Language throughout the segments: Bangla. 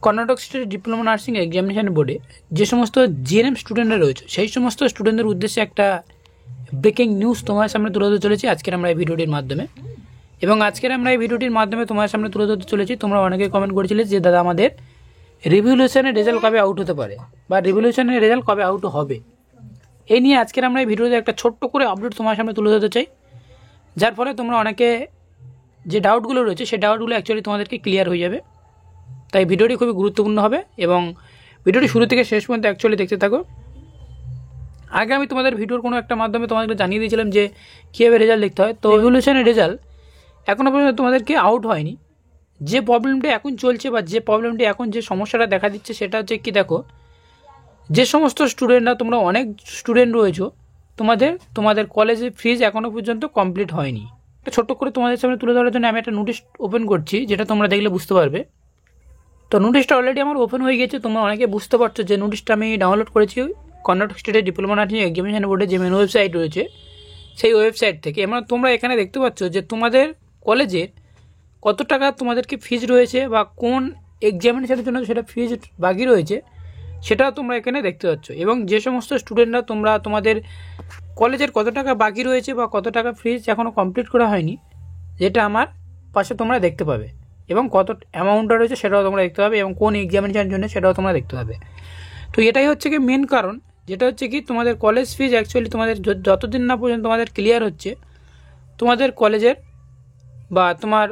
Karnataka state diploma nursing examination বোর্ডে যে সমস্ত জিএনএম স্টুডেন্টরা রয়েছে সেই সমস্ত স্টুডেন্টদের উদ্দেশ্যে একটা ব্রেকিং নিউজ তোমার সামনে তুলে ধরতে চলেছি আজকের আমরা এই ভিডিওটির মাধ্যমে। এবং আজকের আমরা এই ভিডিওটির মাধ্যমে তোমার সামনে তুলে ধরতে চলেছি। তোমরা অনেকে কমেন্ট করেছিলে যে দাদা আমাদের রিভলিউশনের রেজাল্ট কবে আউট হতে পারে বা রিভলিউশনের রেজাল্ট কবে আউট হবে, এই নিয়ে আজকের আমরা এই ভিডিওতে একটা ছোট্ট করে আপডেট তোমার সামনে তুলে ধরতে চাই, যার ফলে তোমরা অনেকে যে ডাউটগুলো রয়েছে সেই ডাউটগুলো অ্যাকচুয়ালি তোমাদেরকে ক্লিয়ার হয়ে যাবে। তাই ভিডিওটি খুবই গুরুত্বপূর্ণ হবে এবং ভিডিওটি শুরু থেকে শেষ পর্যন্ত অ্যাকচুয়ালি দেখতে থাকো। আগে আমি তোমাদের ভিডিওর কোনো একটা মাধ্যমে তোমাদেরকে জানিয়ে দিয়েছিলাম যে কীভাবে রেজাল্ট দেখতে হয়। তো রিভলিউশনের রেজাল্ট এখনও পর্যন্ত তোমাদেরকে আউট হয়নি। যে প্রবলেমটা এখন চলছে বা যে প্রবলেমটি এখন যে সমস্যাটা দেখা দিচ্ছে সেটা হচ্ছে কি, দেখো যে সমস্ত স্টুডেন্টরা তোমরা অনেক স্টুডেন্ট রয়েছো তোমাদের কলেজের ফিজ এখনও পর্যন্ত কমপ্লিট হয়নি। ছোট্ট করে তোমাদের সামনে তুলে ধরার জন্য আমি একটা নোটিশ ওপেন করছি, যেটা তোমরা দেখলে বুঝতে পারবে। তো নোটিশটা অলরেডি আমার ওপেন হয়ে গেছে। তোমরা অনেকে বুঝতে পারছো যে নোটিশটা আমি ডাউনলোড করেছি কর্ণাটক স্টেটের ডিপ্লোমা নার্সিং এক্সামিনেশন বোর্ডের যে মেন ওয়েবসাইট রয়েছে সেই ওয়েবসাইট থেকে। এবং তোমরা এখানে দেখতে পাচ্ছ যে তোমাদের কলেজের কত টাকা তোমাদেরকে ফিজ রয়েছে বা কোন এক্সামিনেশনের জন্য সেটা ফিজ বাকি রয়েছে সেটাও তোমরা এখানে দেখতে পাচ্ছ। এবং যে সমস্ত স্টুডেন্টরা তোমাদের কলেজের কত টাকা বাকি রয়েছে বা কত টাকা ফিজ এখনও কমপ্লিট করা হয়নি, যেটা আমার পাশে তোমরা দেখতে পাবে, এবং কত অ্যামাউন্টটা রয়েছে সেটাও তোমরা দেখতে পাবে, এবং কোন এক্সামিনেশনের জন্য সেটাও তোমরা দেখতে পাবে। তো এটাই হচ্ছে কি মেন কারণ, যেটা হচ্ছে কি তোমাদের কলেজ ফিজ অ্যাকচুয়ালি তোমাদের যতদিন না পর্যন্ত তোমাদের ক্লিয়ার হচ্ছে তোমাদের কলেজের বা তোমার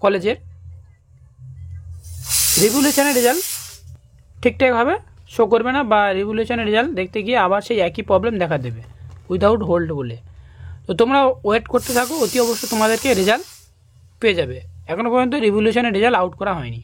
কলেজের রিভলিউশনের রেজাল্ট ঠিকঠাকভাবে শো করবে না, বা রিভলিউশনের রেজাল্ট দেখতে গিয়ে আবার সেই একই প্রবলেম দেখা দেবে উইদাউট হোল্ড বলে। তো তোমরা ওয়েট করতে থাকো, অতি অবশ্যই তোমাদেরকে রেজাল্ট পেয়ে যাবে। এখনও পর্যন্ত রিভলিউশনের রেজাল্ট আউট করা হয়নি।